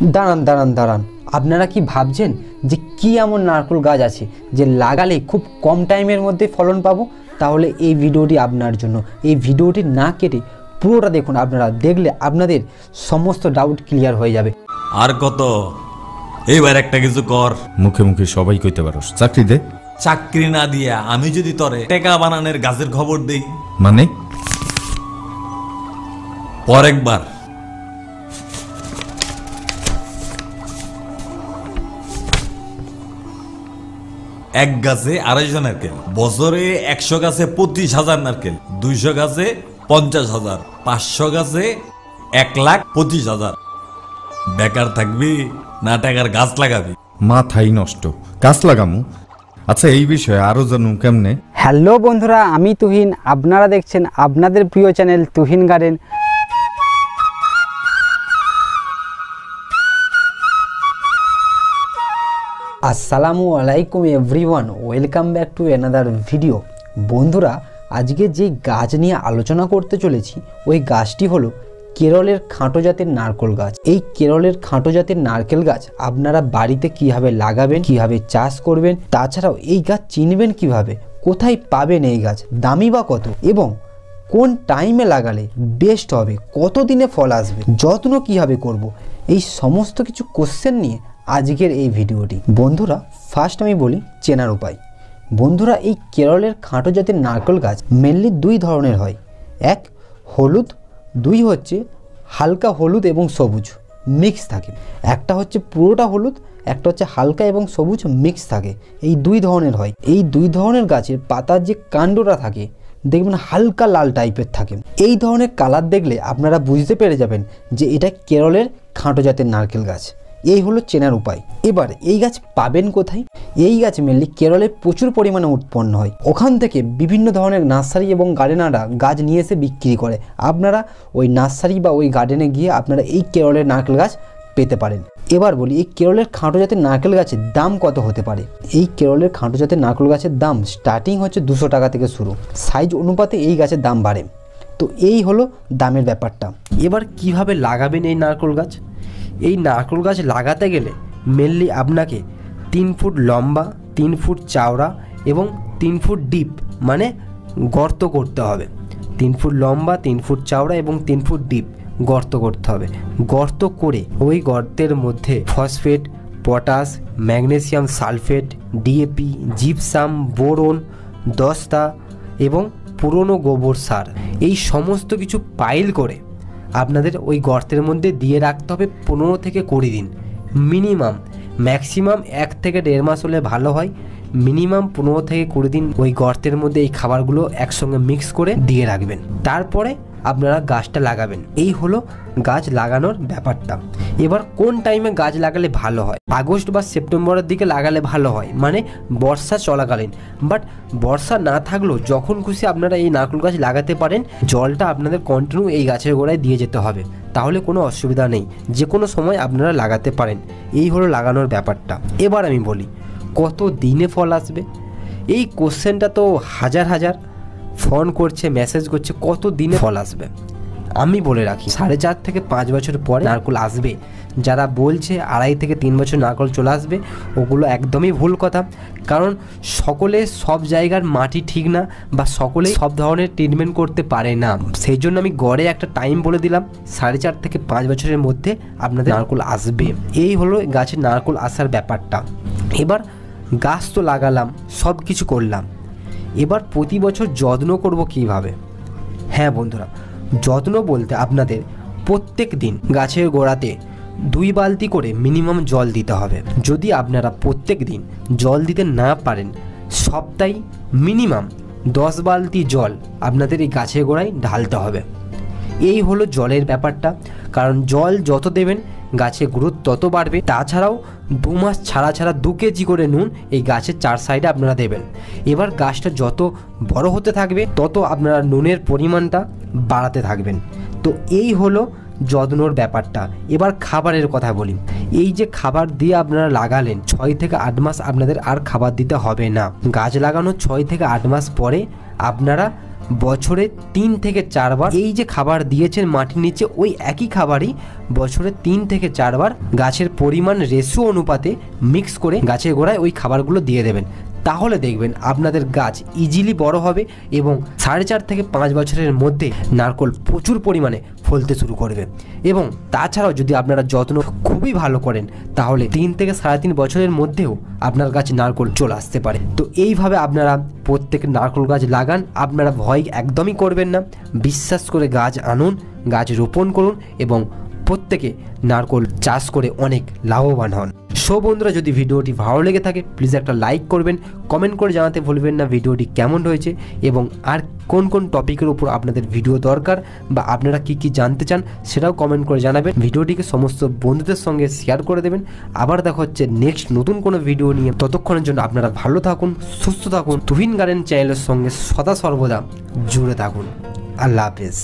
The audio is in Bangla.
দাঁড়ান দাঁড়ান দাঁড়ান, আপনারা কি ভাবছেন যে কি এমন নারকেল গাছ আছে যে লাগালে খুব কম টাইমের মধ্যে ফলন পাবো? তাহলে এই ভিডিওটি আপনার জন্য। এই ভিডিওটি না কেটে পুরোটা দেখুন, আপনারা দেখলে আপনাদের সমস্ত ডাউট ক্লিয়ার হয়ে যাবে। আর কত, এইবার একটা কিছু কর। মুখে মুখে সবাই কইতে পারোস, চাকরি দে। চাকরি না দিয়া আমি যদি তরে টেকা বানানোর গাছের খবর দেই, মানে পর একবার এক গাছে 250 নারকেল, বছরে 100 গাছে 25,000 নারকেল, 200 গাছে 50,000, 500 গাছে 1,25,000। বেকার থাকবি না টাকার গাছ লাগাবি? মাথাই নষ্ট, গাছ লাগামু। আচ্ছা, এই বিষয়ে আরো জানুম কেমনে? হ্যালো বন্ধুরা, আমি তুহিন, আপনারা দেখছেন আপনাদের প্রিয় চ্যানেল তুহিন গার্ডেন। আসসালামু আলাইকুম everyone, welcome back to another video. বন্ধুরা, আজকে যে গাছ নিয়ে আলোচনা করতে চলেছি ওই গাছটি হলো কেরলের খাঁটো জাতের নারকেল গাছ। এই কেরলের খাঁটো জাতের নারকেল গাছ আপনারা বাড়িতে কিভাবে লাগাবেন, কিভাবে চাষ করবেন, তাছাড়াও এই গাছ চিনবেন কিভাবে, কোথায় পাবেন এই গাছ, দামি বা কত, এবং কোন টাইমে লাগালে বেস্ট হবে, কতদিনে ফল আসবে, যত্ন কিভাবে করব, এই সমস্ত কিছু কোশ্চেন নিয়ে আজকের এই ভিডিওটি। বন্ধুরা, ফার্স্ট আমি বলি চেনার উপায়। বন্ধুরা, এই কেরলের খাঁটো জাতের নারকেল গাছ মেনলি দুই ধরনের হয়। এক হলুদ, দুই হচ্ছে হালকা হলুদ এবং সবুজ মিক্স থাকে। একটা হচ্ছে পুরোটা হলুদ, একটা হচ্ছে হালকা এবং সবুজ মিক্স থাকে। এই দুই ধরনের হয়। এই দুই ধরনের গাছের পাতার যে কাণ্ডটা থাকে দেখবেন হালকা লাল টাইপের থাকে। এই ধরনের কালার দেখলে আপনারা বুঝতে পেরে যাবেন যে এটা কেরলের খাঁটো জাতের নারকেল গাছ। এই হলো চেনার উপায়। এবার এই গাছ পাবেন কোথায়? এই গাছ মেনলি কেরলে প্রচুর পরিমাণে উৎপন্ন হয়। ওখান থেকে বিভিন্ন ধরনের নার্সারি এবং গার্ডেনাররা গাছ নিয়ে এসে বিক্রি করে। আপনারা ওই নার্সারি বা ওই গার্ডেনে গিয়ে আপনারা এই কেরলের নারকেল গাছ পেতে পারেন। এবার বলি এই কেরলের খাঁটো জাতের নারকেল গাছের দাম কত হতে পারে। এই কেরলের খাঁটো জাতের নারকেল গাছের দাম স্টার্টিং হচ্ছে 200 টাকা থেকে শুরু। সাইজ অনুপাতে এই গাছের দাম বাড়ে। তো এই হলো দামের ব্যাপারটা। এবার কিভাবে লাগাবেন এই নারকেল গাছ? এই নারকেল গাছ লাগাতে গেলে মেনলি আপনাকে 3 ফুট লম্বা, 3 ফুট চওড়া এবং 3 ফুট ডিপ মানে গর্ত করতে হবে। 3 ফুট লম্বা, 3 ফুট চওড়া এবং 3 ফুট ডিপ গর্ত করতে হবে। গর্ত করে ওই গর্তের মধ্যে phosphate, potash, magnesium sulphate, DAP, gypsum, boron, দস্তা এবং পুরনো গোবর সার এই সমস্ত কিছু পাইল করে আপনাদের ওই গর্তের মধ্যে দিয়ে রাখতে হবে 15 থেকে 20 দিন মিনিমাম। ম্যাক্সিমাম 1 থেকে 1.5 মাস হলে ভালো হয়। মিনিমাম 15 থেকে 20 দিন ওই গর্তের মধ্যে এই খাবারগুলো একসঙ্গে মিক্স করে দিয়ে রাখবেন। তারপরে আপনারা গাছটা লাগাবেন। এই হলো গাছ লাগানোর ব্যাপারটা। এবার কোন টাইমে গাছ লাগালে ভালো হয়? আগস্ট বা সেপ্টেম্বরের দিকে লাগালে ভালো হয়, মানে বর্ষা চলাকালীন। বাট বর্ষা না থাকলেও যখন খুশি আপনারা এই নারকেল গাছ লাগাতে পারেন। জলটা আপনাদের কন্টিনিউ এই গাছের গোড়ায় দিয়ে যেতে হবে, তাহলে কোনো অসুবিধা নেই, যে কোনো সময় আপনারা লাগাতে পারেন। এই হলো লাগানোর ব্যাপারটা। এবার আমি বলি কত দিনে ফল আসবে। এই কোশ্চেনটা তো হাজার হাজার ফোন করছে, মেসেজ করছে, কত দিনে ফল আসবে। আমি বলে রাখি 4.5 থেকে 5 বছর পরে নারকেল আসবে। যারা বলছে 2.5 থেকে 3 বছর নারকেল চলে আসবে, ওগুলো একদমই ভুল কথা। কারণ সকলে সব জায়গার মাটি ঠিক না, বা সকলেই সব ধরনের ট্রিটমেন্ট করতে পারে না। সেই জন্য আমি গড়ে একটা টাইম বলে দিলাম, 4.5 থেকে 5 বছরের মধ্যে আপনাদের নারকেল আসবে। এই হলো গাছের নারকেল আসার ব্যাপারটা। এবার গাছ তো লাগালাম, সব কিছু করলাম, এবার প্রতি বছর যত্ন করব কিভাবে? হ্যাঁ বন্ধুরা, যত্ন বলতে আপনাদের প্রত্যেক দিন গাছের গোড়াতে 2 বালতি করে মিনিমাম জল দিতে হবে। যদি আপনারা প্রত্যেক দিন জল দিতে না পারেন, সপ্তাহে মিনিমাম 10 বালতি জল আপনাদের এই গাছের গোড়ায় ঢালতে হবে। এই হলো জলের ব্যাপারটা। কারণ জল যত দেবেন গাছের গ্রোথ তত বাড়বে। তাছাড়াও 2 মাস ছাড়া ছাড়া 2 কেজি করে নুন এই গাছের 4 সাইডে আপনারা দেবেন। এবার গাছটা যত বড় হতে থাকবে তত আপনারা নুনের পরিমাণটা বাড়াতে থাকবেন। তো এই হলো যত্নর ব্যাপারটা। এবার খাবারের কথা বলি। এই যে খাবার দিয়ে আপনারা লাগালেন, 6 থেকে 8 মাস আপনাদের আর খাবার দিতে হবে না। গাছ লাগানোর 6 থেকে 8 মাস পরে আপনারা বছরে 3 থেকে 4 বার এই যে খাবার দিয়েছেন মাটির নিচে ওই একই খাবারই বছরে 3 থেকে 4 বার গাছের পরিমাণ রেশিও অনুপাতে মিক্স করে গাছের গোড়ায় ওই খাবারগুলো দিয়ে দেবেন। তাহলে দেখবেন আপনাদের গাছ ইজিলি বড় হবে এবং 4.5 থেকে 5 বছরের মধ্যে নারকেল প্রচুর পরিমাণে ফলতে শুরু করবে। এবং তাছাড়াও যদি আপনারা যত্ন খুবই ভালো করেন তাহলে 3 থেকে 3.5 বছরের মধ্যেও আপনার গাছে নারকেল চলে আসতে পারে। তো এইভাবে আপনারা প্রত্যেক নারকেল গাছ লাগান, আপনারা ভয় একদমই করবেন না, বিশ্বাস করে গাছ আনুন, গাছ রোপণ করুন এবং প্রত্যেকে নারকেল চাষ করে অনেক লাভবান হন। সো বন্ধুরা, যদি ভিডিওটি ভালো লেগে থাকে প্লিজ একটা লাইক করবেন, কমেন্ট করে জানাতে ভুলবেন না ভিডিওটি কেমন হয়েছে এবং আর কোন কোন টপিকের উপর আপনাদের ভিডিও দরকার বা আপনারা কি কি জানতে চান সেটাও কমেন্ট করে জানাবেন। ভিডিওটিকে সমস্ত বন্ধুদের সঙ্গে শেয়ার করে দেবেন। আবার দেখা হচ্ছে নেক্সট নতুন কোনো ভিডিও নিয়ে। ততক্ষণের জন্য আপনারা ভালো থাকুন, সুস্থ থাকুন, তুহিন গার্ডেন চ্যানেলের সঙ্গে সদা সর্বদা জুড়ে থাকুন। আল্লাহ হাফেজ।